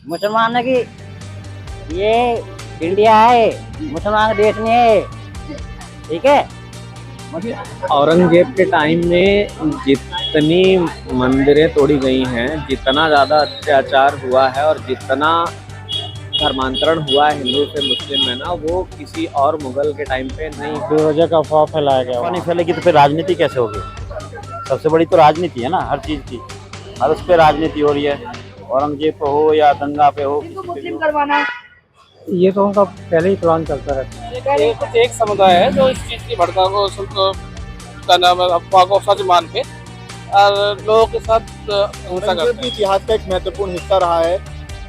मुसलमान की ये इंडिया है, मुसलमान का देश नहीं है। ठीक है। औरंगजेब के टाइम में जितनी मंदिरें तोड़ी गई हैं, जितना ज़्यादा अत्याचार हुआ है और जितना धर्मांतरण हुआ है हिंदू से मुस्लिम में ना, वो किसी और मुगल के टाइम पे नहीं। बेवजह का अफवाह फैलाया गया। नहीं फैलेगी तो फिर राजनीति कैसे होगी? सबसे बड़ी तो राजनीति है ना, हर चीज़ की। हर उस पर राजनीति हो रही है, औरंगजेब पे हो या दंगा पे हो, किसी पे भी मुस्लिम हो। करवाना ये तो उनका पहले ही प्लान चलता रहता है। कुछ एक समुदाय है जो इस चीज की भड़का को का नाम है अफवाह को सच मान के और लोगों के साथ हिंसा करते हैं। इतिहास का एक महत्वपूर्ण हिस्सा रहा है।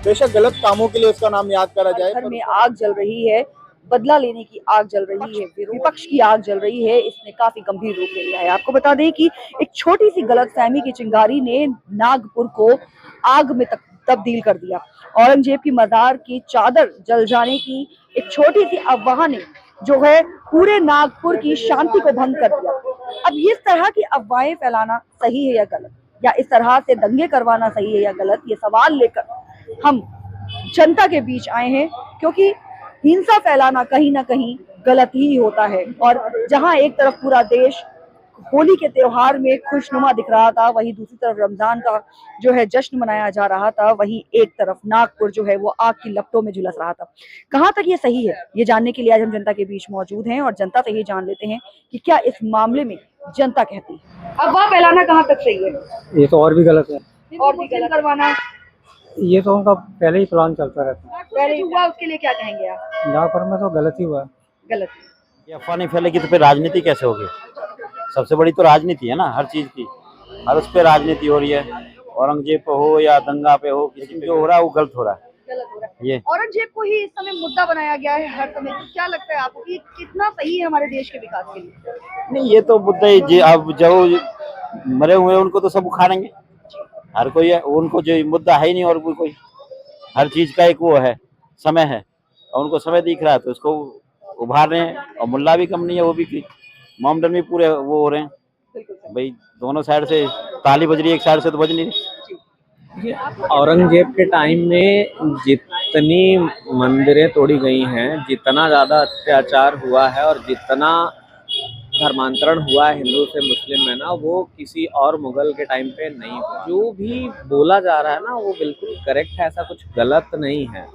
बेशक गलत कामों के लिए उसका नाम याद करा जाए। घर में आग जल रही है, बदला लेने की आग जल रही है, विपक्ष की आग जल रही है। इसने काफी गंभीर रूप ले लिया है। आपको बता दें कि एक छोटी सी गलतफहमी की चिंगारी ने नागपुर को आग में तब्दील कर दिया। औरंगजेब की मजार की चादर जल जाने की एक छोटी सी अफवाह ने जो है पूरे नागपुर की शांति को भंग कर दिया। अब इस तरह की अफवाहें फैलाना सही है या गलत, या इस तरह से दंगे करवाना सही है या गलत, ये सवाल लेकर हम जनता के बीच आए हैं, क्योंकि हिंसा फैलाना कहीं ना कहीं गलत ही होता है। और जहां एक तरफ पूरा देश होली के त्योहार में खुशनुमा दिख रहा था, वहीं दूसरी तरफ रमजान का जो है जश्न मनाया जा रहा था, वहीं एक तरफ नागपुर जो है वो आग की लपटों में झुलस रहा था। कहां तक ये सही है, ये जानने के लिए आज हम जनता के बीच मौजूद हैं और जनता से ही जान लेते हैं कि क्या इस मामले में जनता कहती है। अफवाह फैलाना कहाँ तक सही है? ये तो और भी गलत है। और भी गलत करवाना ये तो उनका पहले ही प्लान चलता रहता है। पहले हुआ, उसके लिए क्या कहेंगे आप? नागपुर में तो गलत ही हुआ है। गलत। ये अफवाह नहीं फैलेगी तो फिर राजनीति कैसे होगी? सबसे बड़ी तो राजनीति है ना, हर चीज़ की। हर उस पर राजनीति हो रही है, औरंगजेब पे हो या दंगा पे हो, किसी पे जो हो रहा है वो गलत हो रहा है। गलत हो रहा है। ये औरंगजेब को ही इस समय मुद्दा बनाया गया है हर समय। क्या लगता है आपको कि कितना सही है हमारे देश के विकास के लिए? नहीं, ये तो मुद्दा ही अब जो मरे हुए हैं उनको तो सब उखाड़ेंगे, हर कोई है। उनको जो मुद्दा है ही नहीं, और कोई हर चीज़ का एक वो है, समय है, और उनको समय दिख रहा है तो उसको उभार रहे हैं। और मुल्ला भी कम नहीं है, वो भी मोमडन भी पूरे वो हो रहे हैं भाई। दोनों साइड से ताली बज रही है, एक साइड से तो बज नहीं रही। औरंगजेब के टाइम में जितनी मंदिरें तोड़ी गई हैं, जितना ज़्यादा अत्याचार हुआ है और जितना धर्मांतरण हुआ है हिंदू से मुस्लिम में ना, वो किसी और मुगल के टाइम पे नहीं हुआ। जो भी बोला जा रहा है ना, वो बिल्कुल करेक्ट है, ऐसा कुछ गलत नहीं है।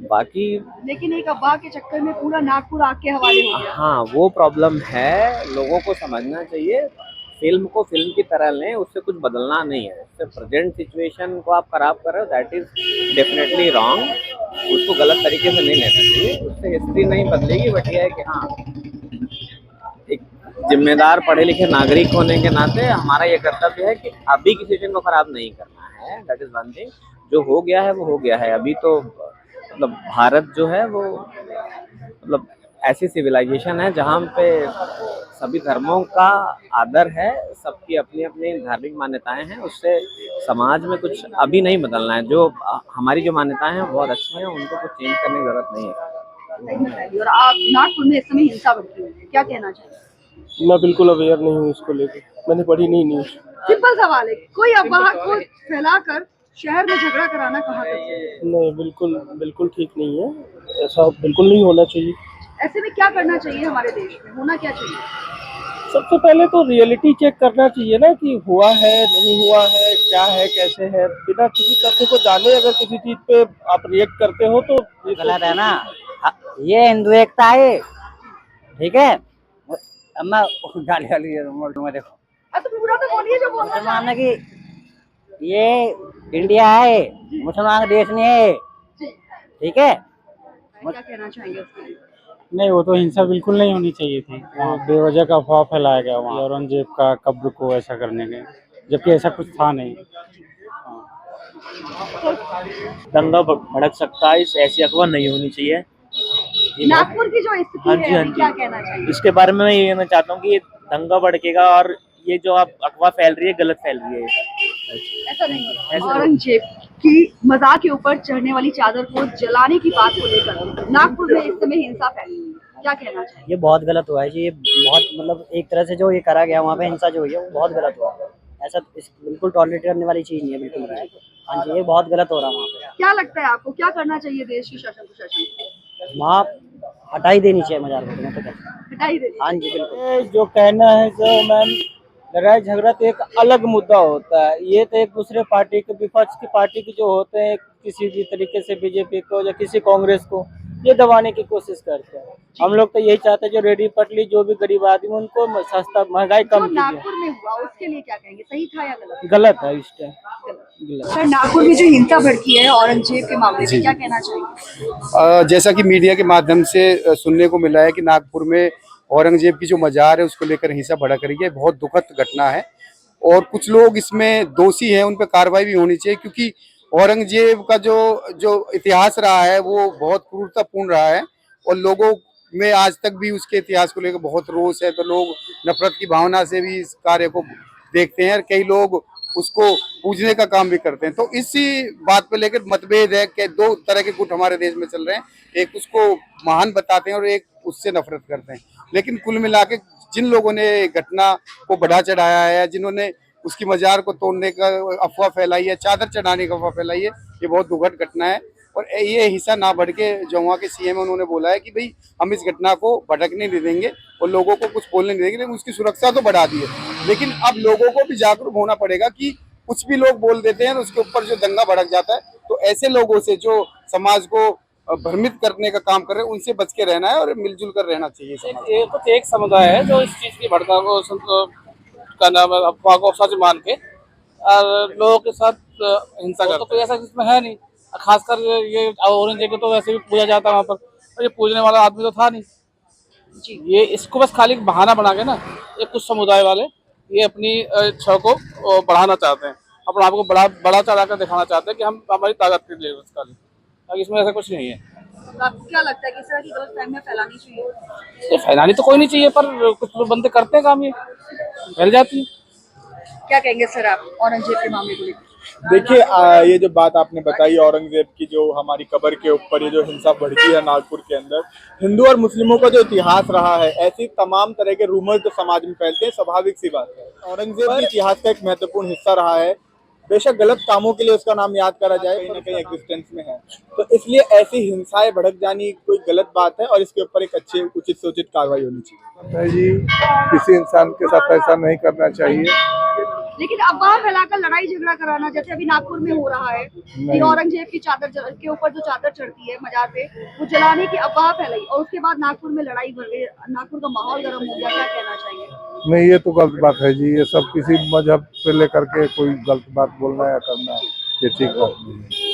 बाकी लेकिन एक अफवाह के चक्कर में पूरा नागपुर आग के हवाले हो गया। हाँ, वो प्रॉब्लम है। लोगों को समझना चाहिए, फिल्म को फिल्म की तरह लें, उससे कुछ बदलना नहीं है। उससे प्रेजेंट सिचुएशन को आप खराब कर रहे हो, दैट इज डेफिनेटली रॉन्ग। उसको गलत तरीके से नहीं लेना चाहिए। उससे हिस्ट्री नहीं बदलेगी, बट यह है कि हाँ, एक जिम्मेदार पढ़े लिखे नागरिक होने के नाते हमारा ये कर्तव्य है कि अभी की सिचुएशन को खराब नहीं करना है। That is one thing. जो हो गया है वो हो गया है। अभी तो मतलब भारत जो है वो मतलब ऐसी सिविलाइजेशन है जहाँ पे सभी धर्मों का आदर है, सबकी अपनी अपनी धार्मिक मान्यताएं हैं। उससे समाज में कुछ अभी नहीं बदलना है। जो हमारी जो मान्यताएं हैं बहुत अच्छी हैं, उनको कुछ चेंज करने की जरूरत नहीं है। और आप नागपुर में इस समय हिंसा बढ़ती हुई है, क्या कहना चाहिए? मैं बिल्कुल अवेयर नहीं हूँ इसको लेकर, मैंने पढ़ी नहीं न्यूज। सिंपल सवाल है, कोई अफवाह को फैलाकर शहर में झगड़ा कराना कहाँ तक है? नहीं, बिल्कुल बिल्कुल ठीक नहीं है। ऐसा बिल्कुल नहीं होना चाहिए। ऐसे में क्या करना चाहिए हमारे देश में, होना क्या चाहिए? सबसे पहले तो रियलिटी चेक करना चाहिए ना, कि हुआ है नहीं हुआ है, क्या है कैसे है। बिना किसी तथ्य को जाने अगर किसी चीज पे आप रिएक्ट करते हो तो ये गलत है ना। ये हिंदू एकता है, ठीक है। अब मैं गाली वाली में देखो, तो पूरा तो बोलिए जो बोलना मुसलमान की ये इंडिया है, मुसलमान का देश नहीं है। ठीक है। क्या कहना चाहेंगे उसके लिए? नहीं, वो तो हिंसा बिल्कुल नहीं होनी चाहिए थी। वो बेवजह का अफवाह फैलाया गया वहाँ औरंगजेब का कब्र को ऐसा करने के, जबकि ऐसा कुछ था नहीं। दंगा भड़क सकता है, इस ऐसी अफवाह नहीं होनी चाहिए। नागपुर की जो स्थिति हाँ है, जी, हाँ अभी जी। क्या कहना चाहिए? इसके बारे में मैं ये कहना चाहता हूँ कि ये दंगा भड़केगा और ये जो आप अफवाह फैल रही है गलत फैल रही है। ऐसा नहीं है। औरंगजेब की मज़ार के ऊपर चढ़ने वाली चादर को जलाने की बात को लेकर नागपुर में इस समय हिंसा फैली हुई है, क्या कहना चाहिए? ये बहुत गलत हुआ है जी। ये बहुत मतलब एक तरह से जो ये करा गया वहाँ पे हिंसा जो हुई है वो बहुत गलत हुआ है। ऐसा बिल्कुल टॉलरेट करने वाली चीज़ नहीं है, बिल्कुल भी। हाँ जी, ये बहुत गलत हो रहा है वहाँ पे। क्या लगता है आपको, क्या करना चाहिए देश की शासन प्रशासन वहाँ हटा ही देनी चाहिए मजार को, तो क्या। हटाई देनी हाँ जी बिल्कुल। ये जो कहना है जो मैम, लड़ाई झगड़ा तो एक अलग मुद्दा होता है। ये तो एक दूसरे पार्टी के, विपक्ष की पार्टी के जो होते हैं, किसी भी तरीके से बीजेपी को या किसी कांग्रेस को ये दबाने की कोशिश करते हैं। हम लोग तो यही चाहते हैं जो रेडी पटली जो भी गरीब आदमी उनको सस्ता, महंगाई जो कम कीजिए। नागपुर में हुआ उसके लिए क्या कहेंगे, सही था या गलत? गलत है इस टाइम, गलत। सर, नागपुर में जो हिंसा भड़की है औरंगजेब के मामले में, क्या कहना चाहेंगे? जैसा कि मीडिया के माध्यम से सुनने को मिला है कि नागपुर में औरंगजेब की जो मजार है उसको लेकर हिंसा भड़क रही है। बहुत दुखद घटना है और कुछ लोग इसमें दोषी हैं, उन पर कार्रवाई भी होनी चाहिए, क्योंकि औरंगजेब का जो जो इतिहास रहा है वो बहुत क्रूरतापूर्ण रहा है और लोगों में आज तक भी उसके इतिहास को लेकर बहुत रोष है। तो लोग नफरत की भावना से भी इस कार्य को देखते हैं और कई लोग उसको पूजने का काम भी करते हैं। तो इसी बात पे लेकर मतभेद है कि दो तरह के गुट हमारे देश में चल रहे हैं, एक उसको महान बताते हैं और एक उससे नफरत करते हैं। लेकिन कुल मिला के जिन लोगों ने घटना को बढ़ा चढ़ाया है, जिन्होंने उसकी मजार को तोड़ने का अफवाह फैलाई है, चादर चढ़ाने का अफवाह फैलाई है, ये बहुत दुखद घटना है। और ये हिस्सा ना बढ़ के जो वहाँ के सीएम उन्होंने बोला है कि भाई हम इस घटना को भड़कने नहीं देंगे और लोगों को कुछ बोलने नहीं देंगे, लेकिन उसकी सुरक्षा तो बढ़ा दी है। लेकिन अब लोगों को भी जागरूक होना पड़ेगा कि कुछ भी लोग बोल देते हैं और उसके ऊपर जो दंगा भड़क जाता है, तो ऐसे लोगों से जो समाज को भ्रमित करने का काम कर रहे हैं उनसे बच के रहना है और मिलजुल कर रहना चाहिए समाज में। कुछ एक समुदाय है जो इस चीज की भड़का को का नाम है अफवाह को सच मान के और लोगों के साथ हिंसा करता है। तो कोई ऐसा इसमें है नहीं, खासकर ये औरंगजेब को तो वैसे भी पूजा जाता है वहाँ पर, और ये पूजने वाला आदमी तो था नहीं जी। ये इसको बस खाली खाना बना के ना, ये कुछ समुदाय वाले ये अपनी इच्छा को बढ़ाना चाहते हैं, अपने आप को बड़ा चढ़ा कर दिखाना चाहते हैं कि हम हमारी ताकत के लिए बस खाली, ताकि इसमें ऐसा कुछ नहीं है। आपको क्या लगता है कि इस तरह की गलतफहमियां फैलानी चाहिए? ये फैलानी तो कोई नहीं चाहिए, पर कुछ लोग बंदे करते हैं काम, ये फैल जाती है। क्या कहेंगे सर आप औरंगजेब के मामले को लेकर? देखिए, ये जो बात आपने बताई औरंगजेब की, जो हमारी कब्र के ऊपर ये जो हिंसा भड़की है नागपुर के अंदर, हिंदू और मुस्लिमों का जो इतिहास रहा है, ऐसी तमाम तरह के रूमर्स जो समाज में फैलते हैं, स्वाभाविक सी बात है। औरंगजेब के इतिहास का एक महत्वपूर्ण हिस्सा रहा है। बेशक गलत कामों के लिए उसका नाम याद करा जाए, कहीं ना कहीं एग्जिस्टेंस में है, तो इसलिए ऐसी हिंसाएं भड़क जानी कोई गलत बात है और इसके ऊपर एक अच्छी उचित से उचित कार्रवाई होनी चाहिए। जी, किसी इंसान के साथ ऐसा नहीं करना चाहिए। लेकिन अफवाह फैलाकर लड़ाई झगड़ा कराना, जैसे अभी नागपुर में हो रहा है कि औरंगजेब की चादर के ऊपर जो चादर चढ़ती है मजार पे, वो जलाने की अफवाह फैलाई और उसके बाद नागपुर में लड़ाई बढ़ गई, नागपुर का माहौल गर्म हो गया, क्या कहना चाहेंगे? नहीं, ये तो गलत बात है जी। ये सब किसी मजहब से लेकर के कोई गलत बात बोलना या करना, ये ठीक बात नहीं है।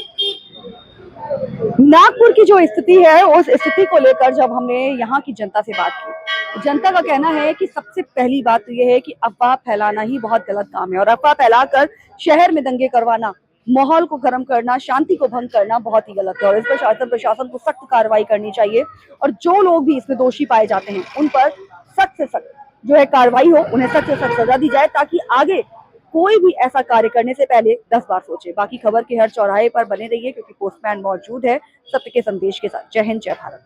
नागपुर की जो स्थिति है उस स्थिति को लेकर जब हमने यहाँ की जनता से बात की, जनता का कहना है कि सबसे पहली बात तो यह है कि अफवाह फैलाना ही बहुत गलत काम है और अफवाह फैलाकर शहर में दंगे करवाना, माहौल को गर्म करना, शांति को भंग करना बहुत ही गलत है और इस पर शासन प्रशासन को सख्त कार्रवाई करनी चाहिए और जो लोग भी इसमें दोषी पाए जाते हैं उन पर सख्त से सख्त जो है कार्रवाई हो, उन्हें सख्त से सख्त सजा दी जाए ताकि आगे कोई भी ऐसा कार्य करने से पहले 10 बार सोचे। बाकी खबर के हर चौराहे पर बने रहिए क्योंकि पोस्टमैन मौजूद है सत्य के संदेश के साथ। जय हिंद, जय भारत।